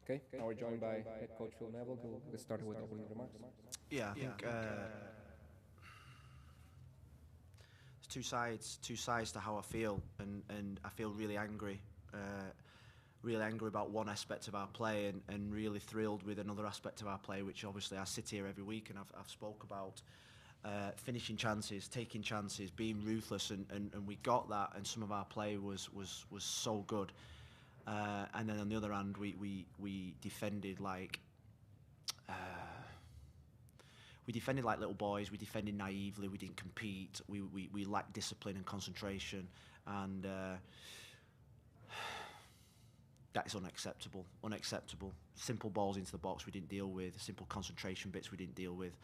Okay, now we're joined by head coach Phil Neville, who will get started with opening remarks. Yeah, I think there's two sides to how I feel, and I feel really angry, about one aspect of our play, and really thrilled with another aspect of our play, which obviously I sit here every week and I've spoke about. Finishing chances, taking chances, being ruthless, and we got that, and some of our play was so good. And then on the other hand, we defended like little boys. We defended naively. We didn't compete. We lacked discipline and concentration, and that is unacceptable. Unacceptable. Simple balls into the box we didn't deal with. Simple concentration bits we didn't deal with.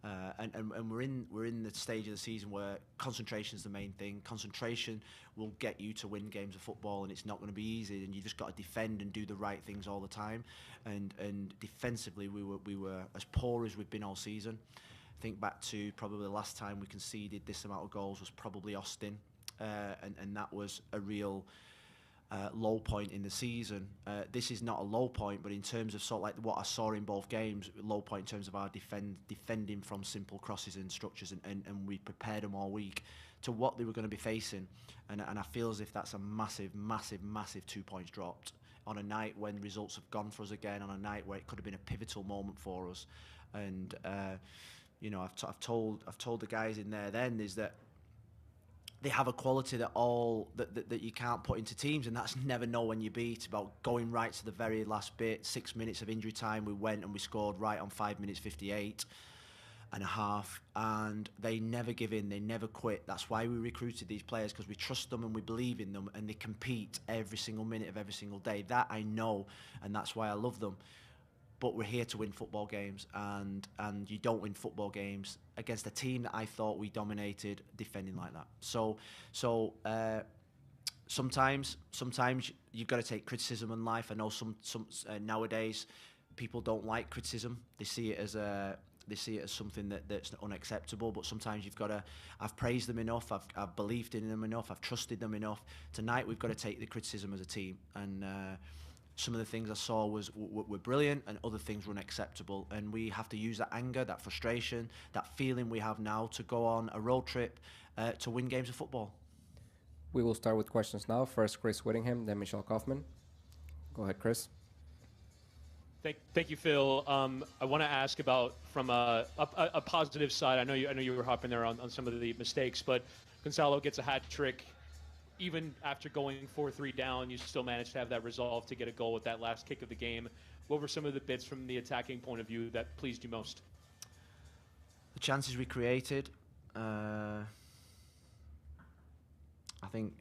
And we're in the stage of the season where concentration is the main thing. Concentration will get you to win games of football, and it's not going to be easy. And you just got to defend and do the right things all the time. And defensively, we were as poor as we've been all season. Think back to probably the last time we conceded this amount of goals was probably Austin, and that was a real low point in the season. This is not a low point, but in terms of sort of like what I saw in both games, low point in terms of our defending from simple crosses and structures, and we prepared them all week to what they were going to be facing, and I feel as if that's a massive 2 points dropped on a night when results have gone for us again, on a night where it could have been a pivotal moment for us. And I've told the guys in there then is that they have a quality that you can't put into teams, and that's never know when you beat. About going right to the very last bit, 6 minutes of injury time, we went and we scored right on 5 minutes 58 and a half, and they never give in, they never quit. That's why we recruited these players, because we trust them and we believe in them, and they compete every single minute of every single day. That I know, and that's why I love them. But we're here to win football games, and you don't win football games against a team that I thought we dominated defending like that. So sometimes you've got to take criticism in life. I know some nowadays people don't like criticism. They see it as something that's unacceptable. But sometimes you've got to. I've praised them enough. I've believed in them enough. I've trusted them enough. Tonight we've got to take the criticism as a team, and Some of the things I saw were brilliant, and other things were unacceptable. And we have to use that anger, that frustration, that feeling we have now to go on a road trip to win games of football. We will start with questions now. First, Chris Whittingham, then Michelle Kaufman. Go ahead, Chris. Thank you, Phil. I want to ask about from a positive side. I know you were hopping there on some of the mistakes, but Gonzalo gets a hat trick. Even after going 4-3 down, you still managed to have that resolve to get a goal with that last kick of the game. What were some of the bits from the attacking point of view that pleased you most? The chances we created. I think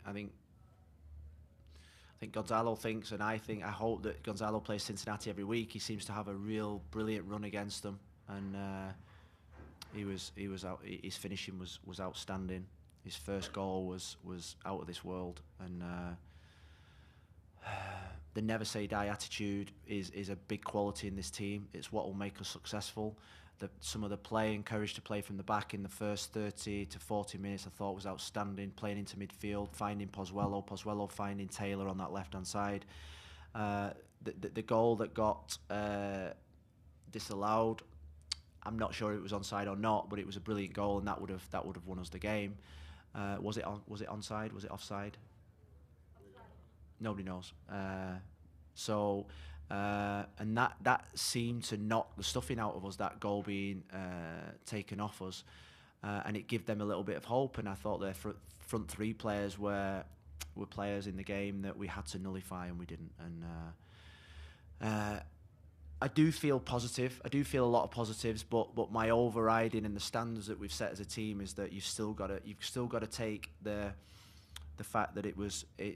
Gonzalo thinks, and I hope that Gonzalo plays Cincinnati every week. He seems to have a real brilliant run against them, and his finishing was outstanding. His first goal was out of this world, and the never say die attitude is a big quality in this team. It's what will make us successful. Some of the play and courage to play from the back in the first 30 to 40 minutes I thought was outstanding, playing into midfield, finding Pozuelo finding Taylor on that left-hand side. The goal that got disallowed, I'm not sure it was onside or not, but it was a brilliant goal, and that would have won us the game. Was it onside? Was it offside? Nobody knows. And that seemed to knock the stuffing out of us, that goal being taken off us, and it gave them a little bit of hope. And I thought their front three players were players in the game that we had to nullify, and we didn't. And I do feel positive. I do feel a lot of positives, but my overriding and the standards that we've set as a team is that you've still got to take the fact that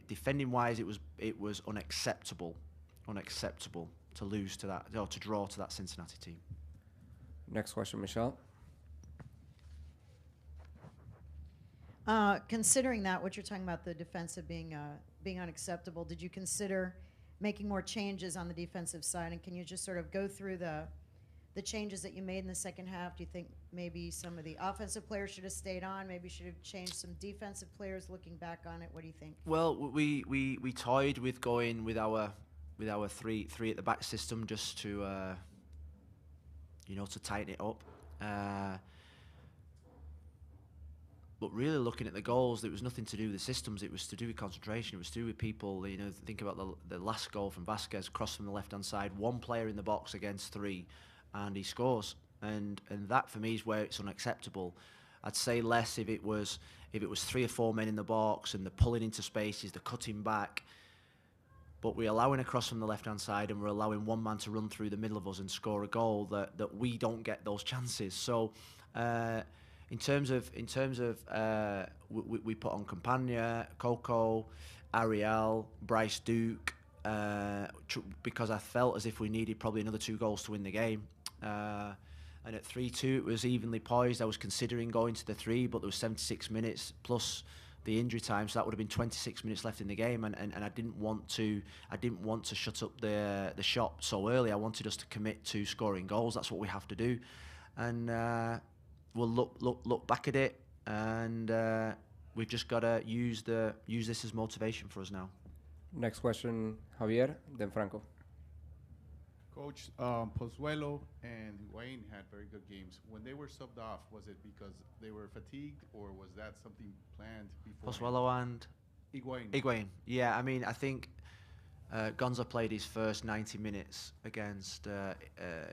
defending wise it was unacceptable to lose to that, or to draw to that Cincinnati team. Next question, Michelle. Considering that, what you're talking about, the defensive being unacceptable, did you consider making more changes on the defensive side? And can you just sort of go through the changes that you made in the second half? Do you think maybe some of the offensive players should have stayed on? Maybe should have changed some defensive players? Looking back on it, what do you think? Well, we toyed with going with our three at the back system, just to to tighten it up. But really, looking at the goals, it was nothing to do with the systems. It was to do with concentration. It was to do with people. Think about the last goal from Vasquez, cross from the left-hand side, one player in the box against three, and he scores. And that for me is where it's unacceptable. I'd say less if it was 3 or 4 men in the box and the pulling into spaces, the cutting back. But we're allowing a cross from the left-hand side, and we're allowing one man to run through the middle of us and score a goal that we don't get those chances. So, in terms of we put on Campagna, Coco, Ariel, Bryce Duke, because I felt as if we needed probably another 2 goals to win the game. And at 3-2, it was evenly poised. I was considering going to the 3, but there was 76 minutes plus the injury time, so that would have been 26 minutes left in the game, and I didn't want to shut up the shop so early. I wanted us to commit to scoring goals. That's what we have to do, and we'll look back at it, and we've just got to use this as motivation for us now. Next question, Javier, then Franco. Coach, Pozuelo and Higuain had very good games. When they were subbed off, was it because they were fatigued, or was that something planned before? Pozuelo and Higuain. Yeah, I mean, I think Gonza played his first 90 minutes against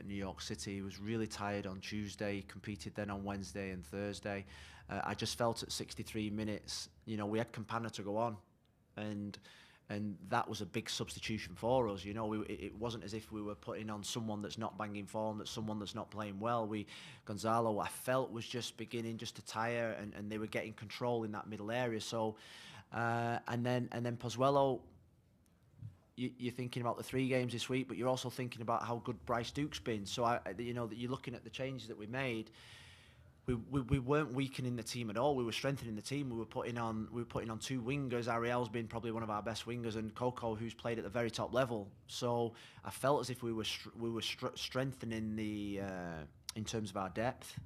New York City. He was really tired on Tuesday. He competed then on Wednesday and Thursday. I just felt at 63 minutes, we had Campana to go on, and that was a big substitution for us. It wasn't as if we were putting on someone that's not banging form, that's someone that's not playing well. Gonzalo, I felt, was just beginning just to tire, and they were getting control in that middle area. So, and then Pozuelo, you're thinking about the 3 games this week, but you're also thinking about how good Bryce Duke's been. So, you're looking at the changes that we made. We weren't weakening the team at all. We were strengthening the team. We were putting on 2 wingers. Ariel's been probably one of our best wingers, and Coco, who's played at the very top level. So I felt as if we were strengthening in terms of our depth.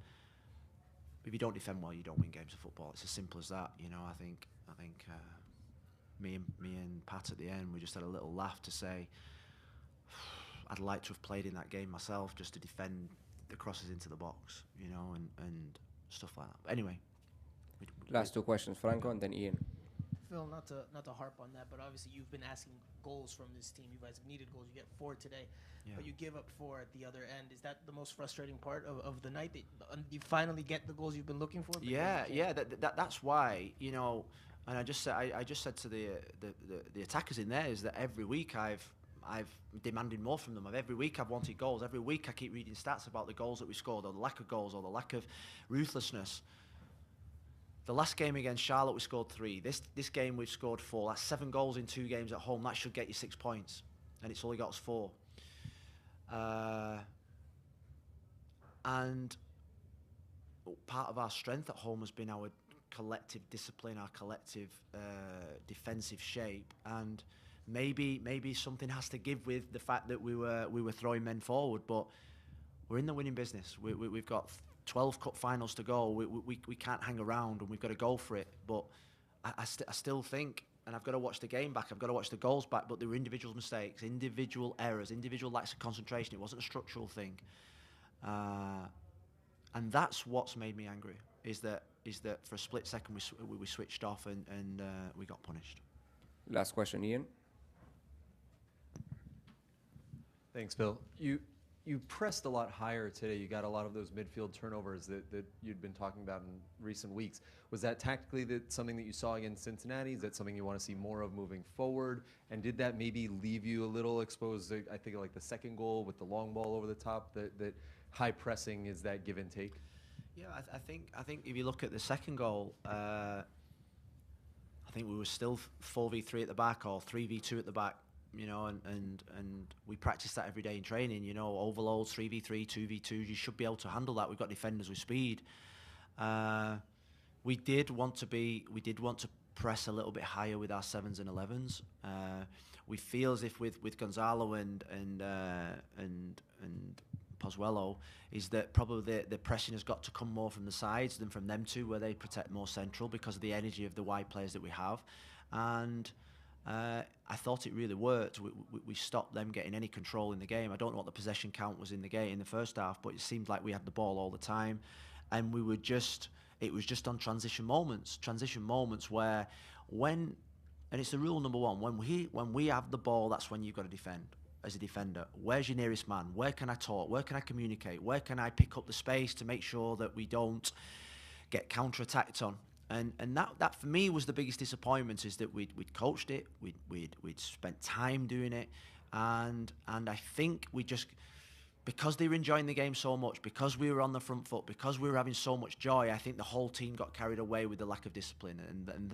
If you don't defend well, you don't win games of football. It's as simple as that. I think me and Pat at the end, we just had a little laugh to say, I'd like to have played in that game myself, just to defend the crosses into the box, you know, and stuff like that. But anyway, Last 2 questions, Franco and then Ian. Phil, not to harp on that, but obviously you've been asking goals from this team. You guys have needed goals. You get 4 today, but you give up 4 at the other end. Is that the most frustrating part of the night, that you finally get the goals you've been looking for? That's why, you know. And I just said to the attackers in there is that every week I've demanded more from them. Every week I've wanted goals. Every week I keep reading stats about the goals that we scored, or the lack of goals, or the lack of ruthlessness. The last game against Charlotte, we scored 3. This game, we've scored 4. That's 7 goals in 2 games at home. That should get you 6 points, and it's only got us 4. And part of our strength at home has been our collective discipline, our collective defensive shape, and maybe something has to give with the fact that we were throwing men forward. But we're in the winning business. We've got 12 cup finals to go. We can't hang around, and we've got to go for it. But I still think, and I've got to watch the game back, I've got to watch the goals back, but there were individual mistakes, individual errors, individual lacks of concentration. It wasn't a structural thing. And that's what's made me angry, is that for a split second we switched off and we got punished. Last question, Ian. Thanks, Phil. You pressed a lot higher today. You got a lot of those midfield turnovers that you'd been talking about in recent weeks. Was that tactically something that you saw against Cincinnati? Is that something you want to see more of moving forward? And did that maybe leave you a little exposed to, I think, like the second goal with the long ball over the top, that high pressing is that give and take? Yeah, I think if you look at the second goal, I think we were still 4v3 at the back, or 3v2 at the back, you know, and we practice that every day in training, you know, overloads, 3v3, 2v2, you should be able to handle that. We've got defenders with speed. We did want to press a little bit higher with our 7s and 11s. We feel as if with Gonzalo and Pozuelo, is that probably the pressing has got to come more from the sides than from them two, where they protect more central because of the energy of the wide players that we have. And I thought it really worked. We stopped them getting any control in the game. I don't know what the possession count was in the game in the first half, but it seemed like we had the ball all the time, and it was just on transition moments where and it's the rule number 1, when we have the ball, that's when you've got to defend. As a defender, where's your nearest man? Where can I talk? Where can I communicate? Where can I pick up the space to make sure that we don't get counter-attacked on? And that for me was the biggest disappointment, is that we'd coached it, we'd spent time doing it, and I think we just, because they were enjoying the game so much, because we were on the front foot, because we were having so much joy, I think the whole team got carried away with the lack of discipline, and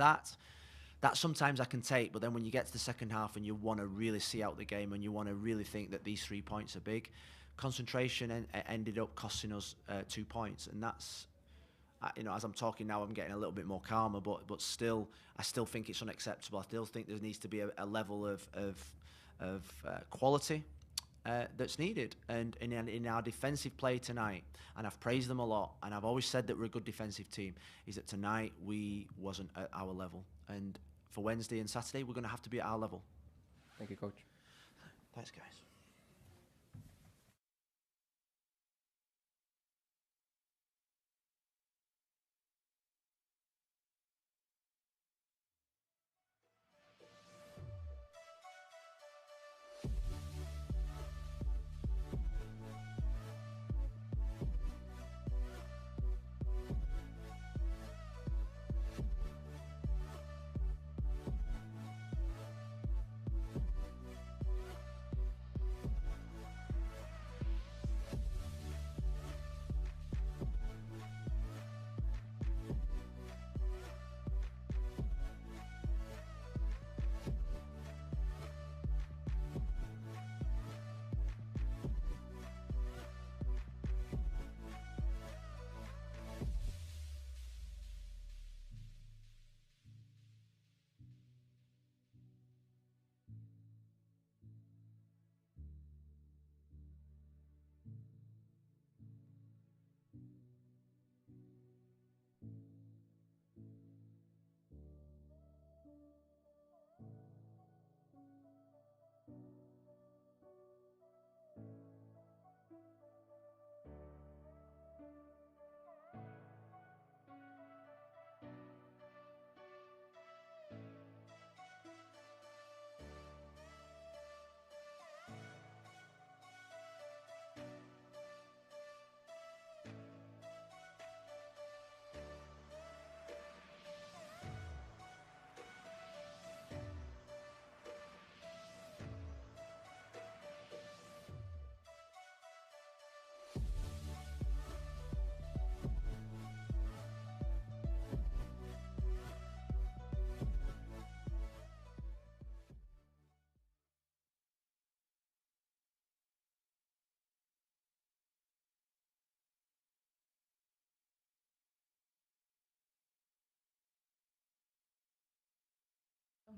that sometimes I can take, but then when you get to the second half and you want to really see out the game and you want to really think that these 3 points are big, concentration ended up costing us 2 points, and that's, you know, as I'm talking now, I'm getting a little bit more calmer, but still, I still think it's unacceptable. I still think there needs to be a level of quality that's needed, and in our defensive play tonight, and I've praised them a lot, and I've always said that we're a good defensive team, is that tonight we wasn't at our level, and for Wednesday and Saturday we're going to have to be at our level. Thank you, Coach. Thanks, guys.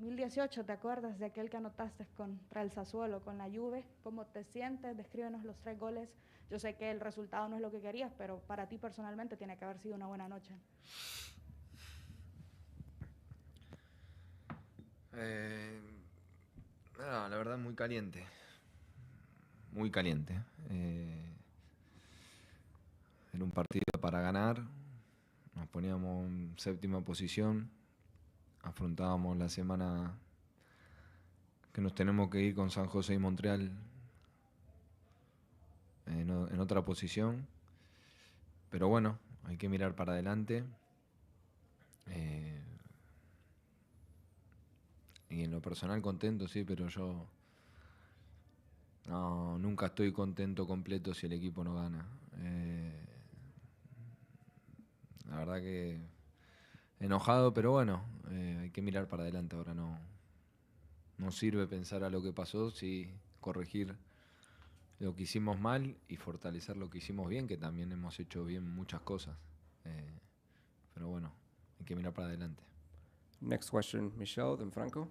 2018, ¿te acuerdas de aquel que anotaste contra el Sassuolo con la Juve? ¿Cómo te sientes? Descríbenos los 3 goles. Yo sé que el resultado no es lo que querías, pero para ti personalmente tiene que haber sido una buena noche. No, la verdad muy caliente. Muy caliente. Era un partido para ganar. Nos poníamos en 7ª posición. Afrontábamos la semana que nos tenemos que ir con San José y Montreal en otra posición. Pero bueno, hay que mirar para adelante. Y en lo personal contento, sí, pero yo nunca estoy contento completo si el equipo no gana. La verdad que enojado, pero bueno, hay que mirar para adelante. Ahora no sirve pensar a lo que pasó, sí corregir lo que hicimos mal y fortalecer lo que hicimos bien, que también hemos hecho bien muchas cosas. Pero bueno, hay que mirar para adelante. Next question, Michelle, then Franco.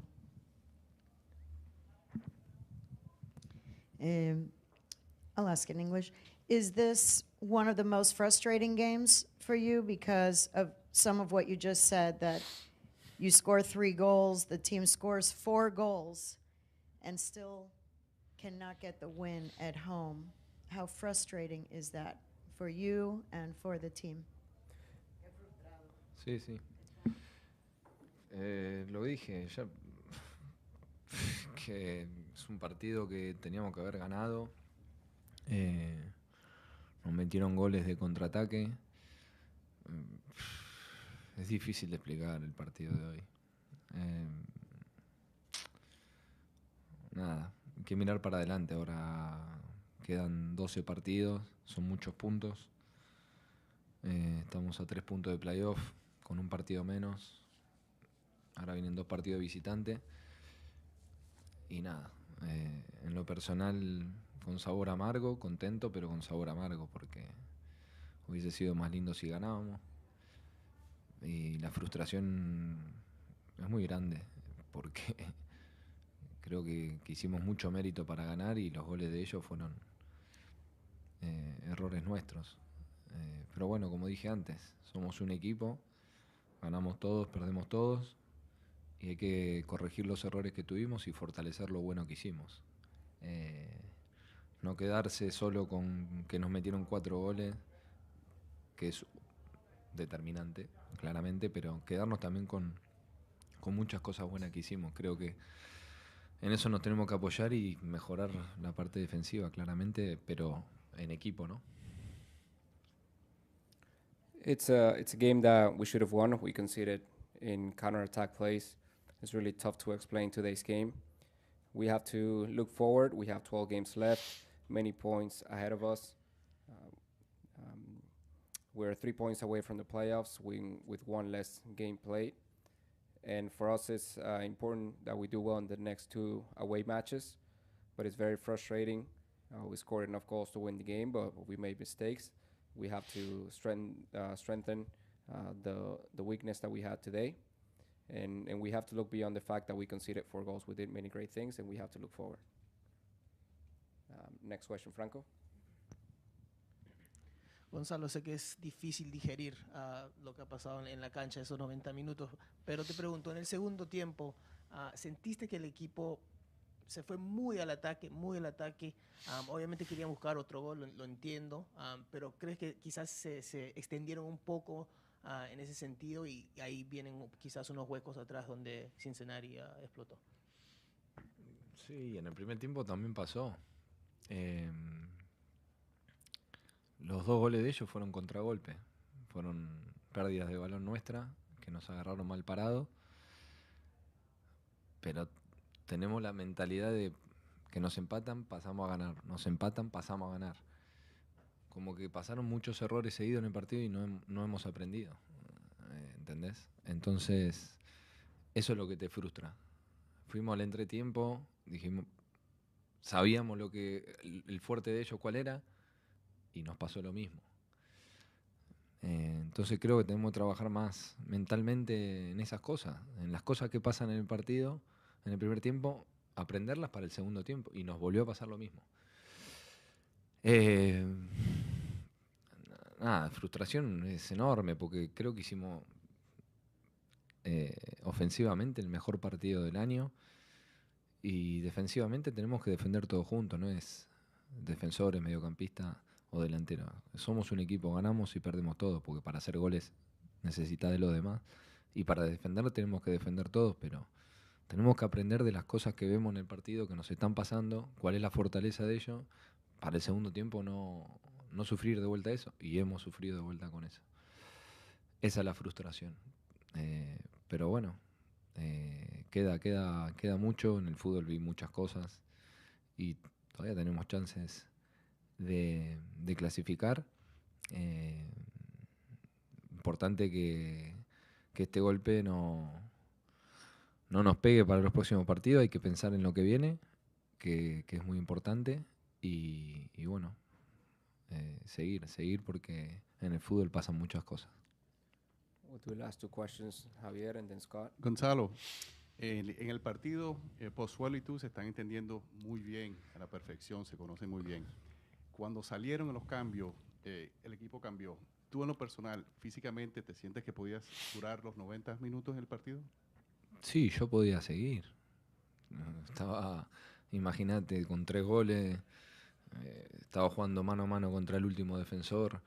I'll ask in English. Is this one of the most frustrating games for you because of some of what you just said, that you score 3 goals, the team scores 4 goals, and still cannot get the win at home? How frustrating is that for you and for the team? Sí, sí. Lo dije ya, que es un partido que teníamos que haber ganado. Nos metieron goles de contraataque. Es difícil de explicar el partido de hoy. Nada, hay que mirar para adelante. Ahora quedan 12 partidos, son muchos puntos. Estamos a 3 puntos de playoff, con un partido menos. Ahora vienen 2 partidos de visitante. Y nada, en lo personal, con sabor amargo, contento, pero con sabor amargo, porque hubiese sido más lindo si ganábamos. Y la frustración es muy grande, porque creo que hicimos mucho mérito para ganar y los goles de ellos fueron errores nuestros. Pero bueno, como dije antes, somos un equipo, ganamos todos, perdemos todos, y hay que corregir los errores que tuvimos y fortalecer lo bueno que hicimos. No quedarse solo con que nos metieron 4 goles, que es determinante, claramente, pero quedarnos también con muchas cosas buenas que hicimos. Creo que en eso nos tenemos que apoyar y mejorar la parte defensiva, claramente, pero en equipo, ¿no? It's a game that we should have won. We conceded in counter-attack plays. It's really tough to explain today's game. We have to look forward. We have 12 games left, many points ahead of us. We're 3 points away from the playoffs with 1 less game played. And for us, it's important that we do well in the next 2 away matches. But it's very frustrating. We scored enough goals to win the game, but we made mistakes. We have to strengthen the weakness that we had today. And we have to look beyond the fact that we conceded 4 goals. We did many great things, and we have to look forward. Next question, Franco. Gonzalo, sé que es difícil digerir lo que ha pasado en la cancha esos 90 minutos, pero te pregunto, en el segundo tiempo, ¿sentiste que el equipo se fue muy al ataque, muy al ataque? Obviamente querían buscar otro gol, lo entiendo, pero ¿crees que quizás se extendieron un poco en ese sentido y ahí vienen quizás unos huecos atrás donde Cincinnati explotó? Sí, en el primer tiempo también pasó. Los 2 goles de ellos fueron contragolpe. Fueron pérdidas de balón nuestra, que nos agarraron mal parado. Pero tenemos la mentalidad de que nos empatan, pasamos a ganar. Nos empatan, pasamos a ganar. Como que pasaron muchos errores seguidos en el partido y no hemos aprendido. ¿Entendés? Entonces, eso es lo que te frustra. Fuimos al entretiempo, dijimos, sabíamos el fuerte de ellos cuál era, y nos pasó lo mismo. Entonces creo que tenemos que trabajar más mentalmente en esas cosas, en las cosas que pasan en el partido, en el primer tiempo, aprenderlas para el segundo tiempo. Y nos volvió a pasar lo mismo. Nada, frustración es enorme porque creo que hicimos ofensivamente el mejor partido del año y defensivamente tenemos que defender todos juntos, no es defensores, mediocampistas o delantero. Somos un equipo, ganamos y perdemos todos, porque para hacer goles necesitas de los demás y para defender tenemos que defender todos, pero tenemos que aprender de las cosas que vemos en el partido que nos están pasando, cuál es la fortaleza de ellos, para el segundo tiempo no sufrir de vuelta eso, y hemos sufrido de vuelta con eso. Esa es la frustración. Pero bueno, queda mucho. En el fútbol vi muchas cosas y todavía tenemos chances de clasificar. Importante que este golpe no nos pegue para los próximos partidos. Hay que pensar en lo que viene, que es muy importante. Y bueno, seguir porque en el fútbol pasan muchas cosas. We'll do the last two questions, Javier and then Scott. Gonzalo, en el partido, Pozuelo y tú se están entendiendo muy bien, a la perfección, se conocen muy bien. Cuando salieron en los cambios, el equipo cambió. ¿Tú en lo personal, físicamente, te sientes que podías durar los 90 minutos en el partido? Sí, yo podía seguir. Estaba, imagínate, con 3 goles, estaba jugando mano a mano contra el último defensor.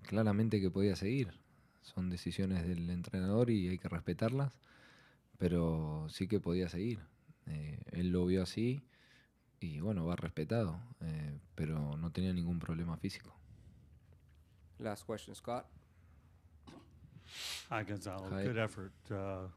Claramente que podía seguir. Son decisiones del entrenador y hay que respetarlas, pero sí que podía seguir. Él lo vio así y bueno, va respetado, pero no tenía ningún problema físico. Last question, Scott. Hi, Gonzalo. Hi. Good effort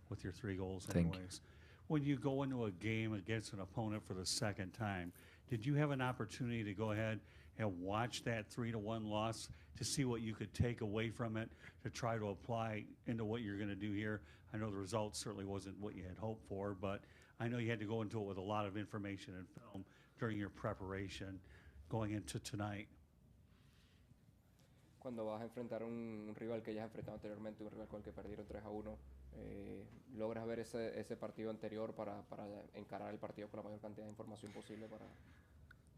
with your 3 goals Thank you. anyways. When you go into a game against an opponent for the second time, did you have an opportunity to go ahead and watch that 3-1 loss to see what you could take away from it to try to apply into what you're going to do here? I know the result certainly wasn't what you had hoped for, but I know you had to go into it with a lot of information and film during your preparation going into tonight. Cuando vas a enfrentar un rival que ya has enfrentado anteriormente, un rival con el que perdieron 3-1, logras ver ese partido anterior para encarar el partido con la mayor cantidad de información posible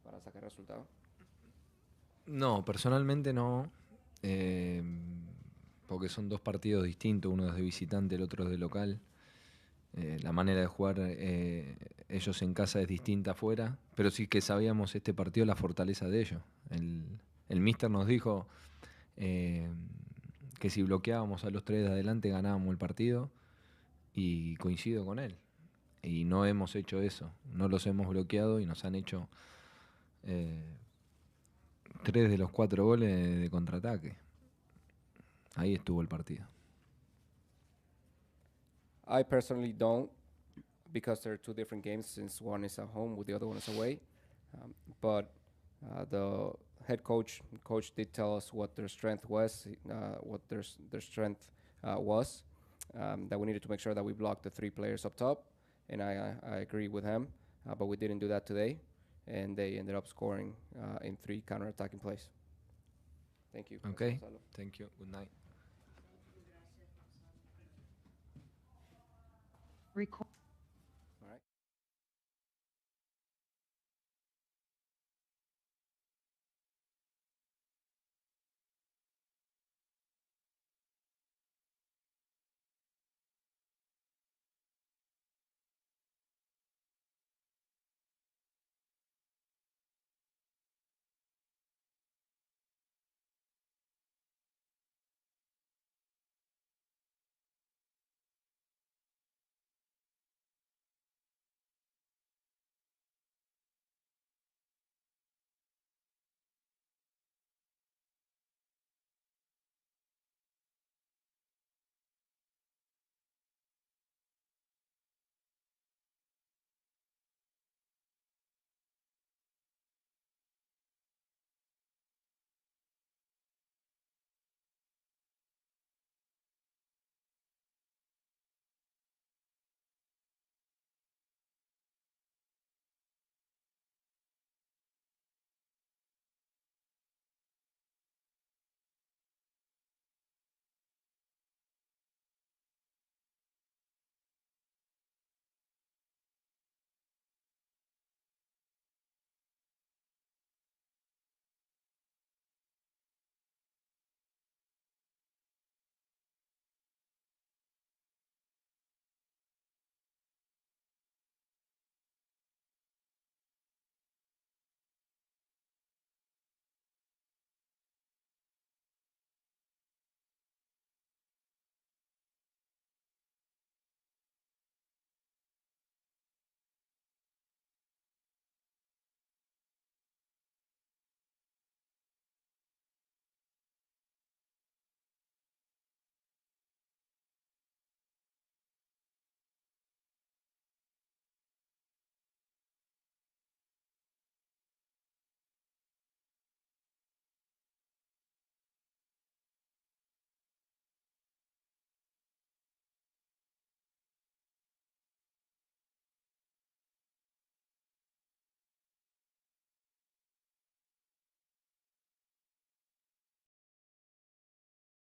para sacar resultados. No, personalmente no, porque son 2 partidos distintos, uno es de visitante, el otro es de local. La manera de jugar ellos en casa es distinta afuera, pero sí que sabíamos este partido, la fortaleza de ellos. El míster nos dijo que si bloqueábamos a los 3 de adelante ganábamos el partido, y coincido con él. Y no hemos hecho eso, no los hemos bloqueado y nos han hecho 3 de los 4 goles de contraataque. Ahí estuvo el partido. I personally don't, because they're 2 different games, since one is at home with the other one is away. But the head coach did tell us what their strength was, what their strength was, that we needed to make sure that we blocked the 3 players up top, and I agree with him, but we didn't do that today, and they ended up scoring in 3 counter-attacking plays. Thank you. Okay, thank you, good night. Record.